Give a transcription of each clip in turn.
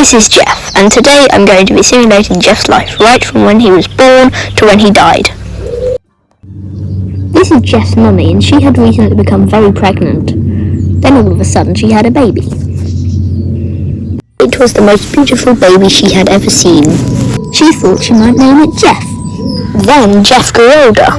This is Jeff, and today I'm going to be simulating Jeff's life right from when he was born to when he died. This is Jeff's mummy, and she had recently become very pregnant. Then all of a sudden she had a baby. It was the most beautiful baby she had ever seen. She thought she might name it Jeff. Then Jeff grew older.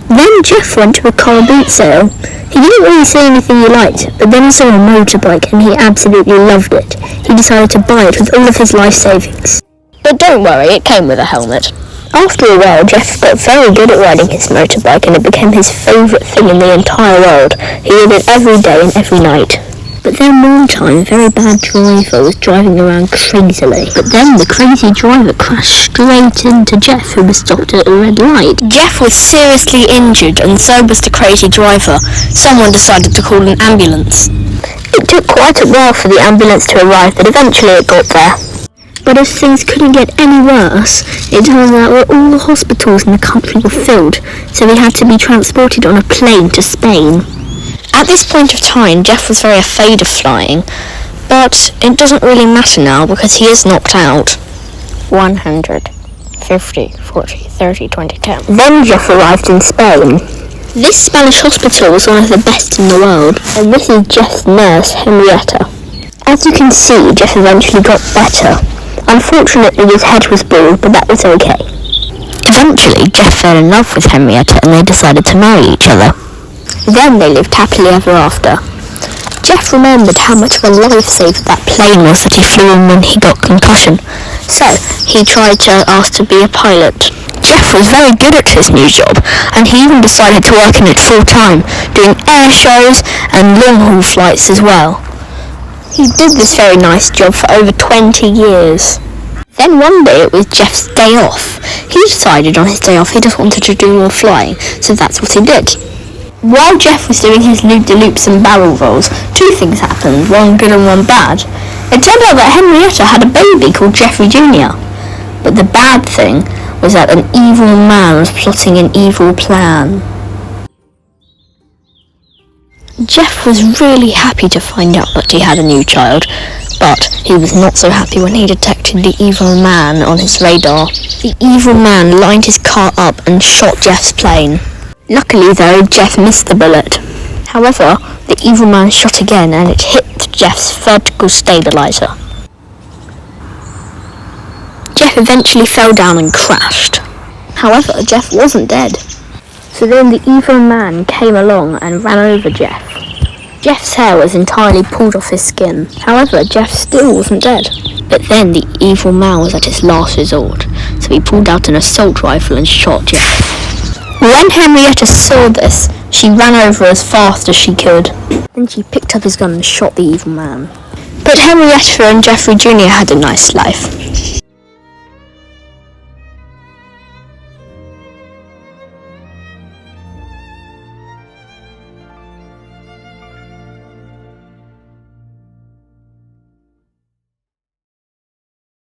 Then Jeff went to a car boot sale. He didn't really see anything he liked, but then he saw a motorbike and he absolutely loved it. He decided to buy it with all of his life savings. But don't worry, it came with a helmet. After a while, Jeff got very good at riding his motorbike and it became his favourite thing in the entire world. He did it every day and every night. But then one time, a very bad driver was driving around crazily. But then the crazy driver crashed straight into Jeff, who was stopped at a red light. Jeff was seriously injured, and so was the crazy driver. Someone decided to call an ambulance. It took quite a while for the ambulance to arrive, but eventually it got there. But as things couldn't get any worse, it turned out that all the hospitals in the country were filled, so he had to be transported on a plane to Spain. At this point of time, Jeff was very afraid of flying, but it doesn't really matter now because he is knocked out. 100, 50, 40, 30, 20, 10. Then Jeff arrived in Spain. This Spanish hospital was one of the best in the world, and this is Jeff's nurse, Henrietta. As you can see, Jeff eventually got better. Unfortunately, his head was bald, but that was okay. Eventually, Jeff fell in love with Henrietta and they decided to marry each other. Then they lived happily ever after. Jeff remembered how much of a lifesaver that plane was that he flew in when he got concussion, so he tried to ask to be a pilot. Jeff was very good at his new job, and he even decided to work in it full-time, doing air shows and long-haul flights as well. He did this very nice job for over 20 years. Then one day it was Jeff's day off. He decided on his day off he just wanted to do more flying, so that's what he did. While Jeff was doing his loop-de-loops and barrel rolls, two things happened, one good and one bad. It turned out that Henrietta had a baby called Jeffrey Jr. But the bad thing was that an evil man was plotting an evil plan. Jeff was really happy to find out that he had a new child, but he was not so happy when he detected the evil man on his radar. The evil man lined his car up and shot Jeff's plane. Luckily though, Jeff missed the bullet. However, the evil man shot again and it hit Jeff's vertical stabilizer. Jeff eventually fell down and crashed. However, Jeff wasn't dead. So then the evil man came along and ran over Jeff. Jeff's hair was entirely pulled off his skin. However, Jeff still wasn't dead. But then the evil man was at his last resort, so he pulled out an assault rifle and shot Jeff. When Henrietta saw this, she ran over as fast as she could. Then she picked up his gun and shot the evil man. But Henrietta and Jeffrey Jr. had a nice life.